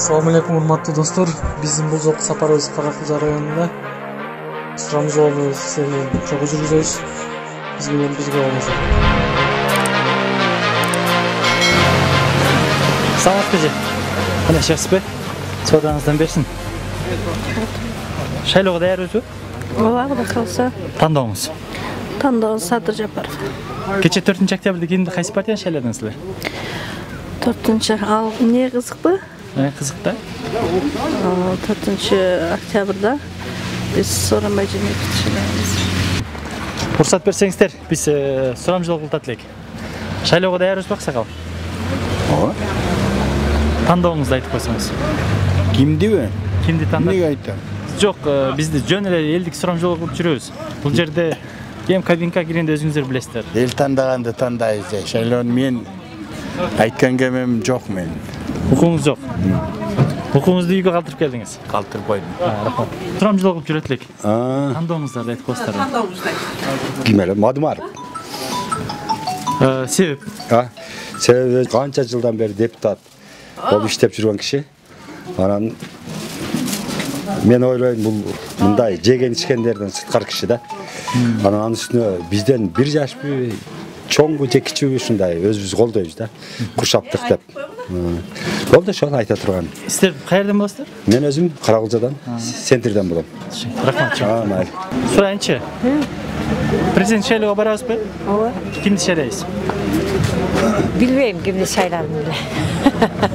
Assalamu alaikum урматтуу достор. Биздин бул жолку сапарыбыз Каракылжа районунда. Сурамжолду сиздермен чогуу жүргүзөбүз. Биз менен бирге болуңуздар. Самат кыжы. Мына шерспе. Содаңыздан берсин. Шайлоого даярбызбы? Ооба, Кудай калса. Тандооңуз. Тандоо Садыр Жапаров. Кече 4-октябрда кимди кайсы партияны шайладыңыздар? 4-ал эмне кызыкты? Кызык да. 4-октябрда биз Сооронбай Жээнбековду шайлайбыз. Уруксат берсеңиздер, биз сурамжылоо кылтат элек. Шайлоого даярбызбы, аксакал? Ооба. Тандооңузду айтып койсоңуз. Кимдиби? Кимди тандап? Эмнеге айтам? Жок, бизди жөн эле элдик сурамжылоо кылып жүрөбүз. Бул жерде кем кабинка киргенде өзүңүздөр билесиздер. Эл тандаганды тандайбыз. Шайлоону мен айткан кемем жок мен. Укуңуз жок. Укуңузду үйгө калтырып келдиңиз. Калтырып койдум. Рахмат. Сурамжылоо кылып жүрөт элек. Тандооңуздарды айтып койсуздар. Ким эле? Мадумаров. Себеп? Себеби канча жылдан бери депутат болуп иштеп жүргөн киши. Анан мен ойлойм бул мындай жеген ичкендерден сыткар киши да. Анан үстүнө бизден 1 жашпы чоңбу же кичүүбү ушундай өзүбүз колдойбуз да. Куршаптык деп. Болду ошол айта турган. Сиздер каерден болосуздар? Мен өзүм Каракылжадан, Центрден болом. Рахмат. Майли. Сурайынчы. Президент шайлоого барабызбы? Ооба. Кимди шайлайсыз? Билбейм кимди шайларымды эле.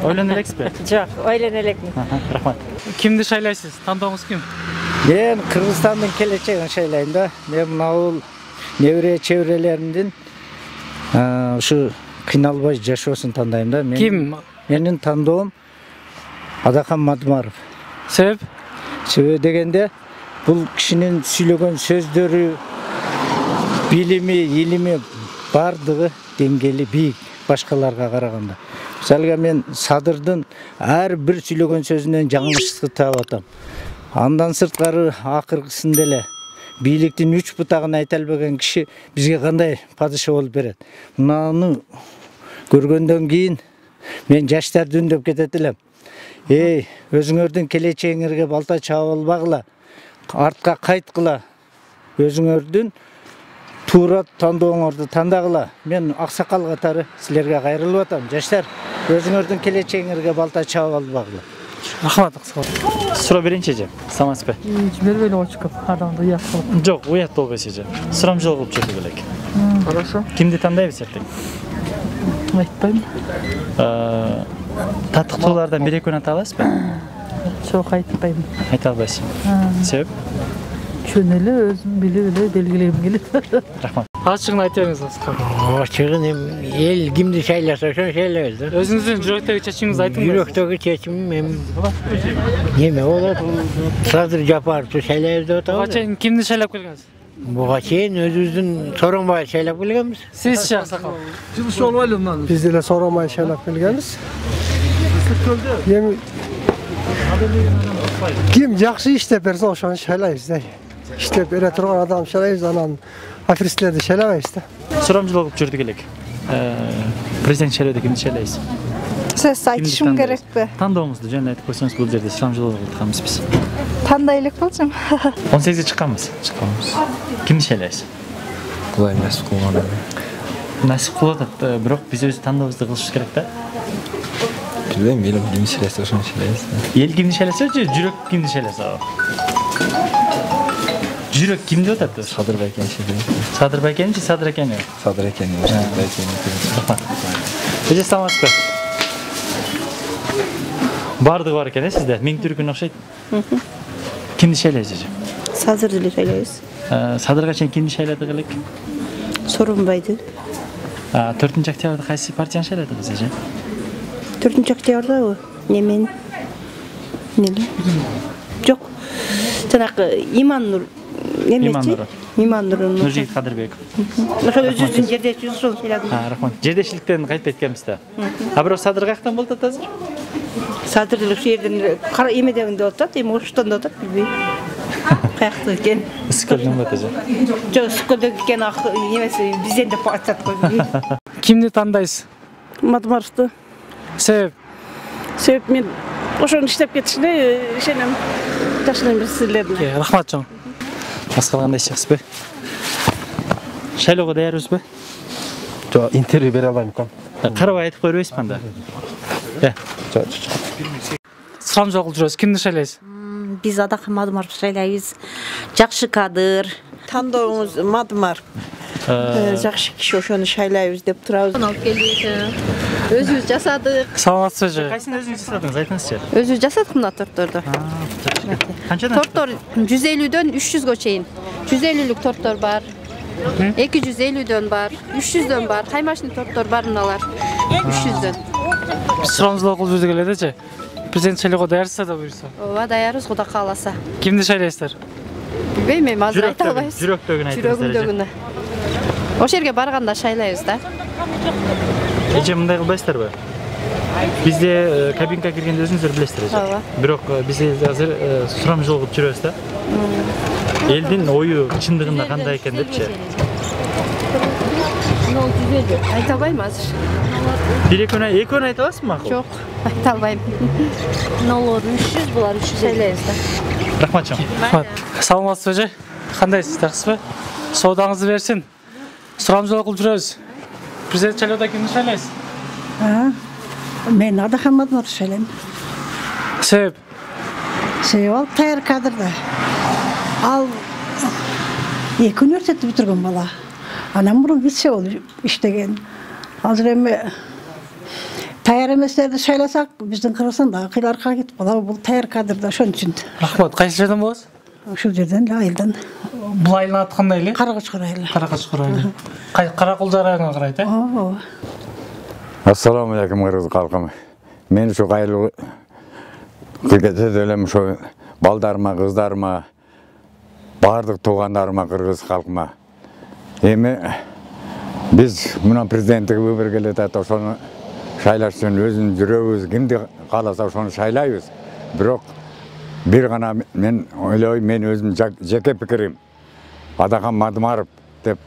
Ойлоно элексизби? Жок, ойлоно элекмин. Рахмат. Кимди шайлайсыз? Тандооңуз ким? Мен Кыргызстандын келечегин шайлайм да. Мен мына небере чеберелеримдин ушу кыйналбай жашоосун тандайм да. Ким? Менин тандоом Адахан Мадумаров. Себеп? Себеби дегенде бул кишинин сүйлөгөн сөздөрү, билими, илими бардыгы деңгээли бийик башкаларга караганда. Мисалга мен Садырдын ар бир сүйлөгөн сөзүнөн жаңылышты таап атам. Андан сырткары акыркысында эле бийликтин 3 бутагын айта албаган киши бизге кандай падыша болуп берет. Мунаны көргөндөн кийин мен жаштарды үндөп кетет элем. Өзүңөрдүн келечегиңерге балта чаап албагыла, артка кайткыла. Өзүңөрдүн туура тандооңорду тандагыла. Мен аксакал катары силерге кайрылып атам. Жаштар, өзүңөрдүн келечегиңерге балта чаап албагыла. Рахмат, аксакал. Суроо берейинчи эже. Саматпы? Жибербейли очкоп, адамды уят кылып. Жок, уят болбойт эже. Сурамжылоо кылып жүрдүк элек. Хорошо. Кимди тандайбыз эртең? Айтпайм. Таттыктуулардан бир экөөнү айта аласызбы? Жок, айтпайм. Айта албайсыз. Себеп? Жөн эле өзүм билип эле белгилегим келет. Рахмат. Ачыгын айта бериңиз, аксакал. Ачыгын эл кимди шайласа ошону шайлайбыз да. Өзүңүздүн жүрөктөгү чечимиңизди айтыңыз. Жүрөктөгү чечимим неме болот? Садыр Жапаровду шайлайбыз деп атабыз. Буга чейин кимди шайлап келгенсиз? Буга чейин өзүбүздүн Сооронбайды шайлап келгенбиз. Сиз аксакал. Жылыш болбойлу мынан. Биз деле Сооронбайды шайлап келгенбиз. Эми ким жакшы иштеп берсе ошону шайлайбыз да. Иштеп бере турган адам шайлайбыз, анан аферисттерди шайлабайбыз да. Сурамжылоо кылып жүрдүк элек. Президент шайлоодо кимди шайлайсыз? Сөз айтышым керекпи? Тандооңузду жөн айтып койсоңуз, бул жерде сурамжылоо кылганбыз биз. Тандай элек болчумун. 18-ге чыкканбыз. Кимди шайлайсыз? Кудай насип кылган эми. Насип кылып атат, бирок биз өз тандообузду кылышыбыз керек да. Билбейм, эл кимди шайласа ошону шайлайбыз. Эл кимди шайласа же жүрөк кимди шайласа? Жүрөк ким деп атат? Садыр байкен шайлайбыз. Садыр байкен же Садыр экен? Садыр экен, байкен. Эже саматпы? Бардыгы бар экен сизде. Миң түркүн окшойт. Кимди шайлайсыз? Садырды эле шайлайбыз. Садырга чейин кимди шайладык элек? Сооронбайды. 4-октябрда кайсы партияны шайладыгыз эже? 4-октябрдабы? Немен? Неме? Жок. Жанагы Иман Нур. Нуржигит Кадырбеков. Ошол өзүбүздүн жердешибиз ошол шайладым. Рахмат. Жердешиликтен кайтпайт экенбиз да. Бирок Садыр каяктан болуп атат азыр? Садыр деле ушул жерден эмеден деп атат, эми Оштон деп атат, билбейм. Каякта экен? Үскөлдөн болот эже. Жок, Үскөлдөн экен, эмеси бизден деп атат го. Кимди тандайсыз? Мадумаровду. Себеп? Себеп мен Ошону иштеп кетишине ишенем. Жашынайбыз силерди. Рахмат чоң. Башка кандай ишсизби? Шайлоого даярбызбы? Жок, интервью бере албайм экен. Карабай айтып койбойсузбу анда? Сурамжол кылып жүрөбүз. Кимди шайлайсыз? Биз Адакан Мадымаров шайлайбыз. Жакшы кадыр. Тандооңуз Мадымаров. Жакшы киши ошону шайлайбыз деп турабыз. Алып келдик. Өзүбүз жасадык. Саламатсызбы? Кайсын өзүңүз жасадыңыз? Айтыңызчы. Өзүбүз жасадык мына торторду. Канчадан? Тортор 150дөн 300гө чейин. 150лүк тортор бар. 250дөн бар, 300дөн бар. Каймашный торттор бар мыналар. 300дөн. Сурамжол кылып жүрдүк эле дечи. Президент шайлоого даярсыздар да буюрса. Ооба, даярбыз, Кудай кааласа. Кимди шайлайсыздар? Билбейм, эми азыр айта албайбыз. Жүрөктөгүн айтыңыз. Жүрөгүмдөгүнү. Ошол жерге барганда шайлайбыз да. Эже мындай кылбайсыздарбы? Бизде кабинка киргенде өзүңүздөр билесиздер эже. Ооба. Бирок биз азыр сурамжол кылып жүрөбүз да. Элдин ою чындыгында кандай экен депчи. Айта албайм азыр. Экөөнү айта аласызбы макул? Жок, айта албайм. Налор 300, булар 300 Шайлайбыз да. Рахмат чоң. Саламатсызбы эже? Кандайсыз, жакшысызбы? Соодаңызды берсин. Сурамжол кылып жүрөбүз. Президент шайлоодо кимди шайлайсыз? Мен Адакан Мадымаров шайлайм. Себеп? Себеп ал таяр кадрда. Ал 2 университетти бүтүргөн бала. Анан мурун вице болуп иштеген. Азыр эми таяр эместерди шайласак, биздин Кыргызстанда кыйларга кетип калабы, бул таяр кадрда ошон үчүн. Рахмат. Кайсы жерден болосуз? Ушул жерден эле айылдан. Бул айылдын аты кандай эле? Каракачкыр айылы. Каракачкыр айылы. Каракулдар районуна карайт, э? Ооба. Ассаламу алейкум кыргыз калкым. Мен ушу кайрылуу кылгете элем ушу балдарыма, кыздарыма, бардык туугандарыма, кыргыз калкыма. Эми биз мына президенттик выбор келет, ошону шайлаш үчүн өзүн жүрөбүз, кимди кааласа ошону шайлайбыз. Бирок бир гана мен ойлойм, мен өзүм жеке пикирим. Адакан Мадымаров деп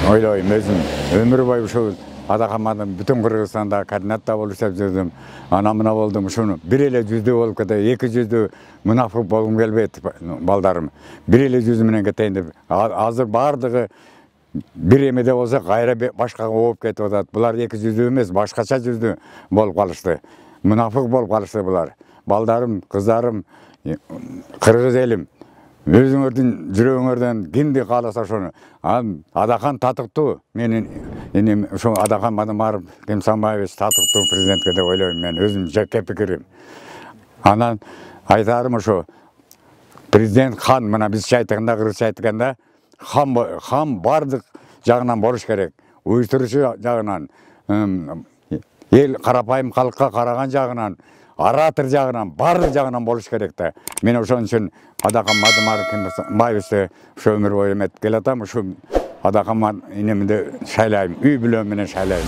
ойлойм өзүм. Өмүр бою ушу Адакан Мадымаров бүтүн Кыргызстанда координатта болуп иштеп жүрдүм. Ана мына болдум, ушуну бир эле жүздүү болуп кетет, 200 мунафык болгум келбейт балдарым. Бир эле жүзү менен кетейин деп. Азыр бардыгы бир эмеде болсо кайра башкага ооп кетип атат. Булар 200 эмес, башкача жүздүү болуп калышты. Мунафык болуп калышты булар. Балдарым, кыздарым, кыргыз элим, өзүңөрдүн жүрөгүңөрдөн кимди кааласа ошону. Адакан татыктуу. Менин энем ошо Адакан Мадымаров Кемсанбаевич татыктуу президентке деп ойлойм, мен өзүм жеке пикирим. Анан айтарым ошо президент хан, мына биз айтканда, кыргызча айтканда, хан бардык жагынан болуш керек. Уюштуруучу жагынан, эл карапайым калкка караган жагынан, оратор жагынан, бардык жагынан болуш керек да. Мен ошон үчүн Адакан Мадымаров Кемсанбаевичти ошо өмүр бою эметип келатам. Ушу Адакан энемди шайлайм, үй бүлөм менен шайлайм.